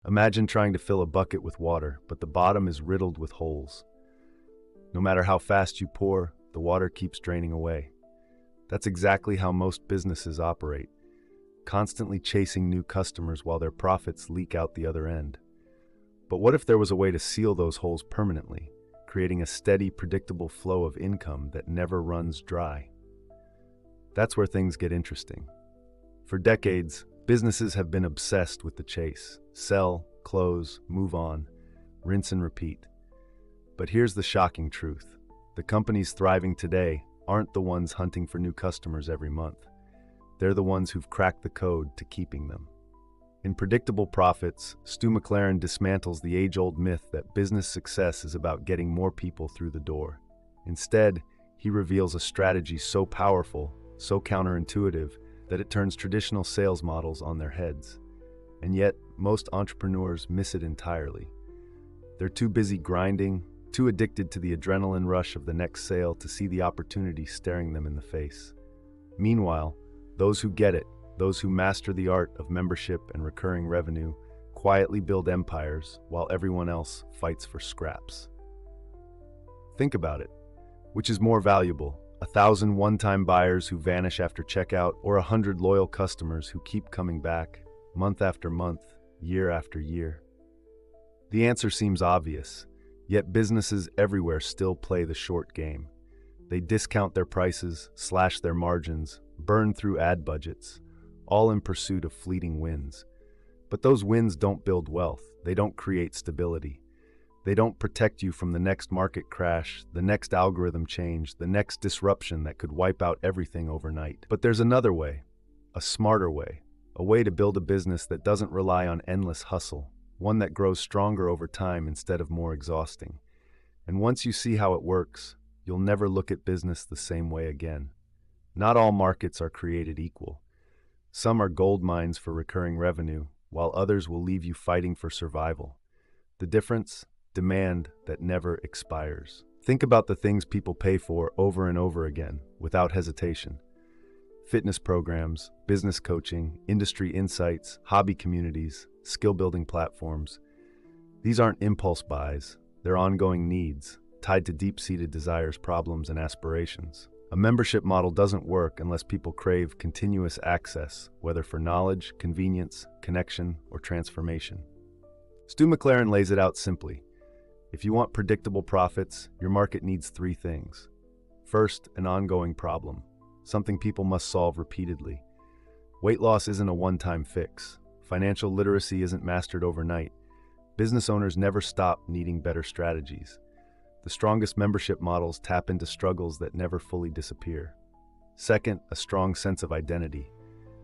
Imagine trying to fill a bucket with water, but the bottom is riddled with holes. No matter how fast you pour, the water keeps draining away. That's exactly how most businesses operate, constantly chasing new customers while their profits leak out the other end. But what if there was a way to seal those holes permanently, creating a steady, predictable flow of income that never runs dry? That's where things get interesting. For decades, businesses have been obsessed with the chase. Sell, close, move on, rinse and repeat. But here's the shocking truth. The companies thriving today aren't the ones hunting for new customers every month. They're the ones who've cracked the code to keeping them. In Predictable Profits, Stu McLaren dismantles the age-old myth that business success is about getting more people through the door. Instead, he reveals a strategy so powerful, so counterintuitive, that it turns traditional sales models on their heads. And yet, most entrepreneurs miss it entirely. They're too busy grinding, too addicted to the adrenaline rush of the next sale to see the opportunity staring them in the face. Meanwhile, those who get it, those who master the art of membership and recurring revenue, quietly build empires while everyone else fights for scraps. Think about it. Which is more valuable, 1,000 one-time buyers who vanish after checkout, or 100 loyal customers who keep coming back, month after month, year after year? The answer seems obvious, yet businesses everywhere still play the short game. They discount their prices, slash their margins, burn through ad budgets, all in pursuit of fleeting wins. But those wins don't build wealth, they don't create stability. They don't protect you from the next market crash, the next algorithm change, the next disruption that could wipe out everything overnight. But there's another way, a smarter way, a way to build a business that doesn't rely on endless hustle, one that grows stronger over time instead of more exhausting. And once you see how it works, you'll never look at business the same way again. Not all markets are created equal. Some are gold mines for recurring revenue, while others will leave you fighting for survival. The difference? Demand that never expires. Think about the things people pay for over and over again, without hesitation. Fitness programs, business coaching, industry insights, hobby communities, skill-building platforms. These aren't impulse buys, they're ongoing needs, tied to deep-seated desires, problems, and aspirations. A membership model doesn't work unless people crave continuous access, whether for knowledge, convenience, connection, or transformation. Stu McLaren lays it out simply. If you want predictable profits, your market needs three things. First, an ongoing problem, something people must solve repeatedly. Weight loss isn't a one-time fix. Financial literacy isn't mastered overnight. Business owners never stop needing better strategies. The strongest membership models tap into struggles that never fully disappear. Second, a strong sense of identity.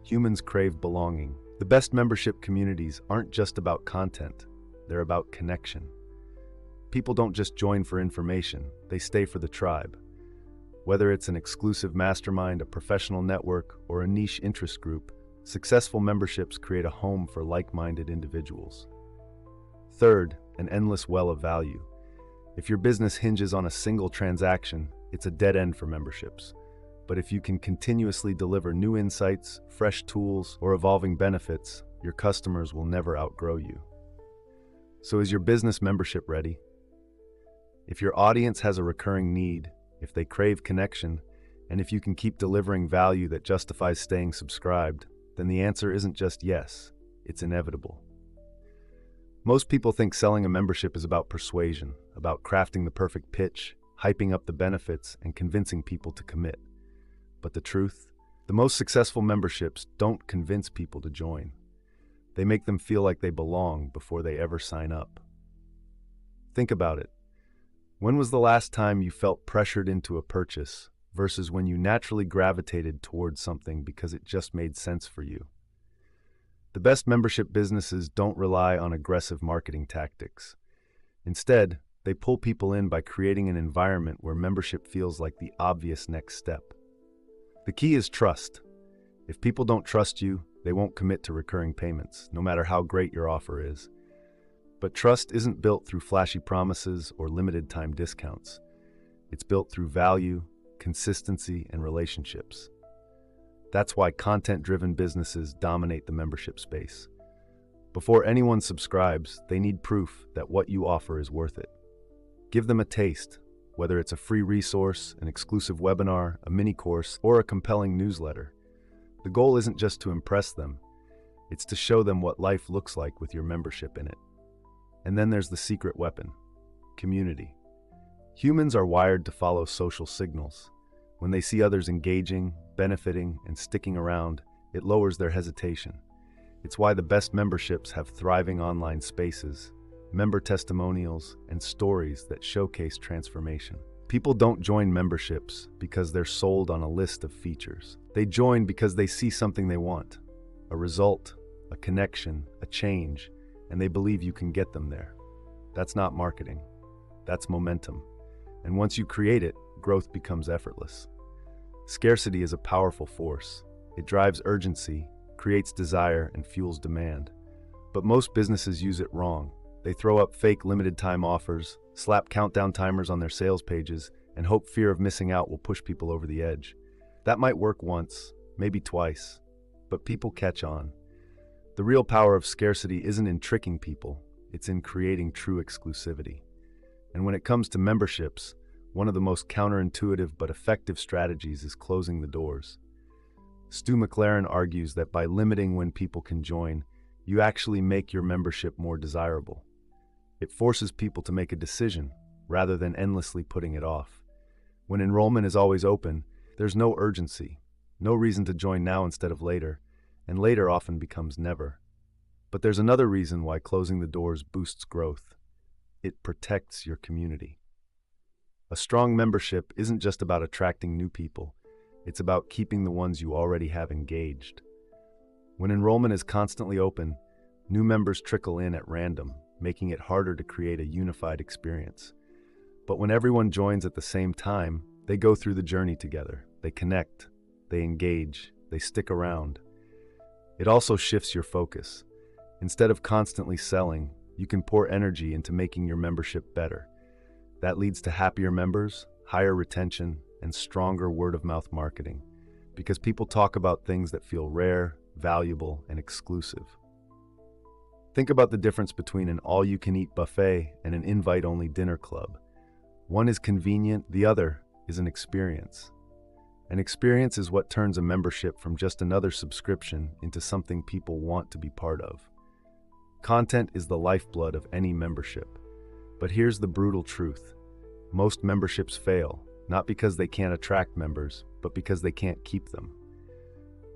Humans crave belonging. The best membership communities aren't just about content, they're about connection. People don't just join for information, they stay for the tribe. Whether it's an exclusive mastermind, a professional network, or a niche interest group, successful memberships create a home for like-minded individuals. Third, an endless well of value. If your business hinges on a single transaction, it's a dead end for memberships. But if you can continuously deliver new insights, fresh tools, or evolving benefits, your customers will never outgrow you. So is your business membership ready? If your audience has a recurring need, if they crave connection, and if you can keep delivering value that justifies staying subscribed, then the answer isn't just yes, it's inevitable. Most people think selling a membership is about persuasion, about crafting the perfect pitch, hyping up the benefits, and convincing people to commit. But the truth? The most successful memberships don't convince people to join. They make them feel like they belong before they ever sign up. Think about it. When was the last time you felt pressured into a purchase versus when you naturally gravitated towards something because it just made sense for you? The best membership businesses don't rely on aggressive marketing tactics. Instead, they pull people in by creating an environment where membership feels like the obvious next step. The key is trust. If people don't trust you, they won't commit to recurring payments, no matter how great your offer is. But trust isn't built through flashy promises or limited-time discounts. It's built through value, consistency, and relationships. That's why content-driven businesses dominate the membership space. Before anyone subscribes, they need proof that what you offer is worth it. Give them a taste, whether it's a free resource, an exclusive webinar, a mini course, or a compelling newsletter. The goal isn't just to impress them, it's to show them what life looks like with your membership in it. And then there's the secret weapon: community. Humans are wired to follow social signals. When they see others engaging, benefiting, and sticking around, it lowers their hesitation. It's why the best memberships have thriving online spaces, member testimonials, and stories that showcase transformation. People don't join memberships because they're sold on a list of features. They join because they see something they want, a result, a connection, a change, and they believe you can get them there. That's not marketing. That's momentum. And once you create it, growth becomes effortless. Scarcity is a powerful force. It drives urgency, creates desire, and fuels demand. But most businesses use it wrong. They throw up fake limited-time offers, slap countdown timers on their sales pages, and hope fear of missing out will push people over the edge. That might work once, maybe twice, but people catch on. The real power of scarcity isn't in tricking people, it's in creating true exclusivity. And when it comes to memberships, one of the most counterintuitive but effective strategies is closing the doors. Stu McLaren argues that by limiting when people can join, you actually make your membership more desirable. It forces people to make a decision, rather than endlessly putting it off. When enrollment is always open, there's no urgency, no reason to join now instead of later, and later often becomes never. But there's another reason why closing the doors boosts growth. It protects your community. A strong membership isn't just about attracting new people, it's about keeping the ones you already have engaged. When enrollment is constantly open, new members trickle in at random, making it harder to create a unified experience. But when everyone joins at the same time, they go through the journey together. They connect, they engage, they stick around. It also shifts your focus. Instead of constantly selling, you can pour energy into making your membership better. That leads to happier members, higher retention, and stronger word-of-mouth marketing, because people talk about things that feel rare, valuable, and exclusive. Think about the difference between an all-you-can-eat buffet and an invite-only dinner club. One is convenient, the other is an experience. An experience is what turns a membership from just another subscription into something people want to be part of. Content is the lifeblood of any membership. But here's the brutal truth. Most memberships fail, not because they can't attract members, but because they can't keep them.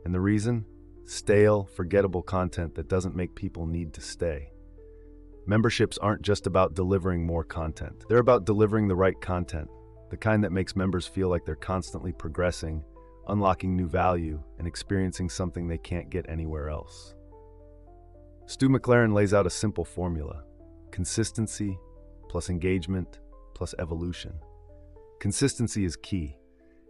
And the reason? Stale, forgettable content that doesn't make people need to stay. Memberships aren't just about delivering more content. They're about delivering the right content, the kind that makes members feel like they're constantly progressing, unlocking new value, and experiencing something they can't get anywhere else. Stu McLaren lays out a simple formula: consistency plus engagement plus evolution. Consistency is key.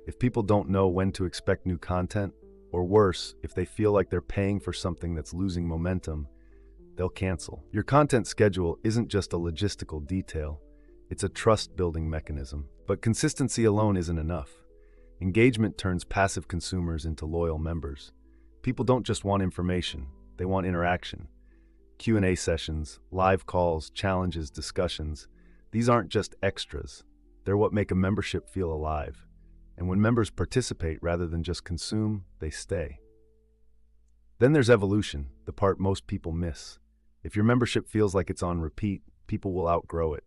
If people don't know when to expect new content, or worse, if they feel like they're paying for something that's losing momentum, they'll cancel. Your content schedule isn't just a logistical detail, it's a trust-building mechanism. But consistency alone isn't enough. Engagement turns passive consumers into loyal members. People don't just want information, they want interaction. Q&A sessions, live calls, challenges, discussions. These aren't just extras. They're what make a membership feel alive. And when members participate rather than just consume, they stay. Then there's evolution, the part most people miss. If your membership feels like it's on repeat, people will outgrow it.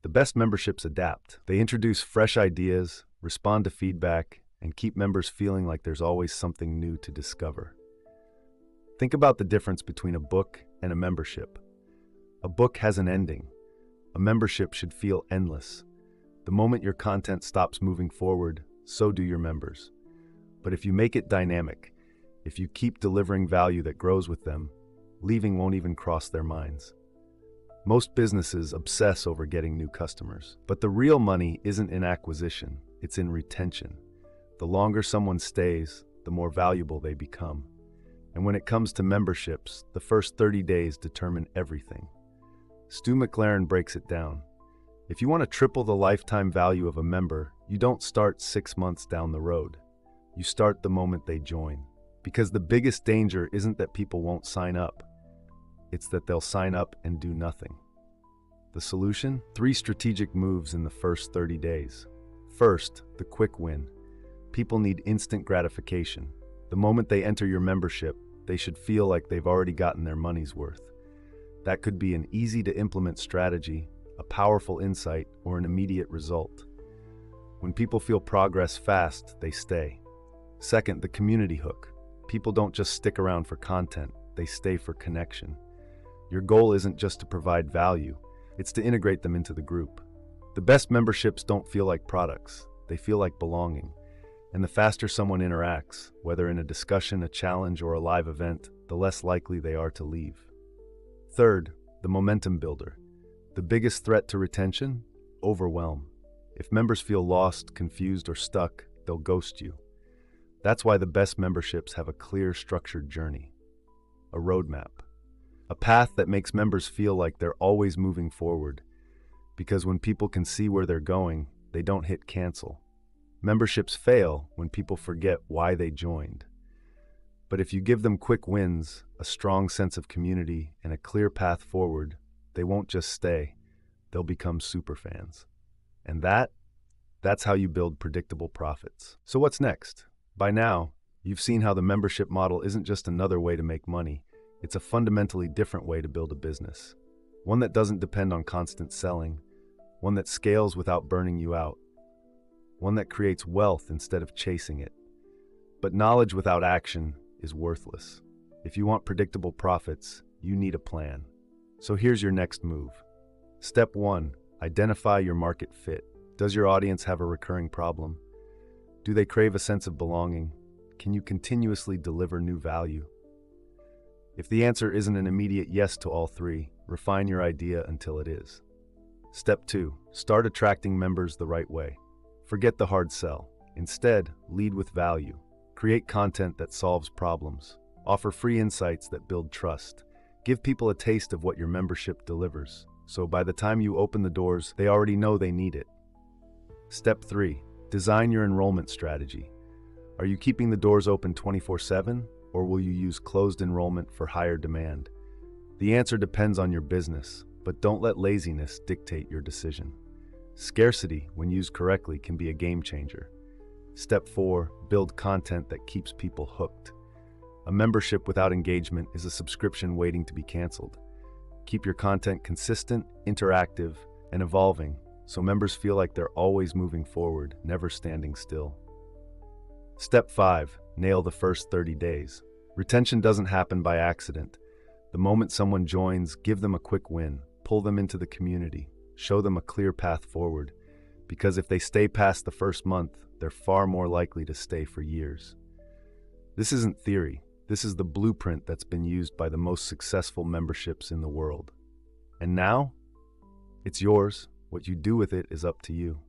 The best memberships adapt. They introduce fresh ideas, respond to feedback, and keep members feeling like there's always something new to discover. Think about the difference between a book and a membership. A book has an ending. A membership should feel endless. The moment your content stops moving forward, so do your members. But if you make it dynamic, if you keep delivering value that grows with them, leaving won't even cross their minds. Most businesses obsess over getting new customers, but the real money isn't in acquisition, it's in retention. The longer someone stays, the more valuable they become. And when it comes to memberships, the first 30 days determine everything. Stu McLaren breaks it down. If you want to triple the lifetime value of a member, you don't start 6 months down the road. You start the moment they join. Because the biggest danger isn't that people won't sign up. it's that they'll sign up and do nothing. The solution? 3 strategic moves in the first 30 days. First, the quick win. People need instant gratification. The moment they enter your membership, they should feel like they've already gotten their money's worth. That could be an easy-to-implement strategy, a powerful insight, or an immediate result. When people feel progress fast, they stay. Second, the community hook. People don't just stick around for content, they stay for connection. Your goal isn't just to provide value, it's to integrate them into the group. The best memberships don't feel like products, they feel like belonging. And the faster someone interacts, whether in a discussion, a challenge, or a live event, the less likely they are to leave. Third, the momentum builder. The biggest threat to retention? Overwhelm. If members feel lost, confused, or stuck, they'll ghost you. That's why the best memberships have a clear, structured journey. A roadmap. A path that makes members feel like they're always moving forward. Because when people can see where they're going, they don't hit cancel. Memberships fail when people forget why they joined. But if you give them quick wins, a strong sense of community, and a clear path forward, they won't just stay, they'll become superfans. And that's how you build predictable profits. So what's next? By now, you've seen how the membership model isn't just another way to make money, it's a fundamentally different way to build a business. One that doesn't depend on constant selling, one that scales without burning you out, one that creates wealth instead of chasing it. But knowledge without action is worthless. If you want predictable profits, you need a plan. So here's your next move. Step 1, identify your market fit. Does your audience have a recurring problem? Do they crave a sense of belonging? Can you continuously deliver new value? If the answer isn't an immediate yes to all 3, refine your idea until it is. Step 2, start attracting members the right way. Forget the hard sell. Instead, lead with value. Create content that solves problems. Offer free insights that build trust. Give people a taste of what your membership delivers, so by the time you open the doors, they already know they need it. Step 3, design your enrollment strategy. Are you keeping the doors open 24/7, or will you use closed enrollment for higher demand? The answer depends on your business, but don't let laziness dictate your decision. Scarcity, when used correctly, can be a game changer. Step 4, build content that keeps people hooked. A membership without engagement is a subscription waiting to be canceled. Keep your content consistent, interactive, and evolving, so members feel like they're always moving forward, never standing still. Step 5, nail the first 30 days. Retention doesn't happen by accident. The moment someone joins, give them a quick win, pull them into the community, show them a clear path forward, because if they stay past the first month, they're far more likely to stay for years. This isn't theory. This is the blueprint that's been used by the most successful memberships in the world. And now, it's yours. What you do with it is up to you.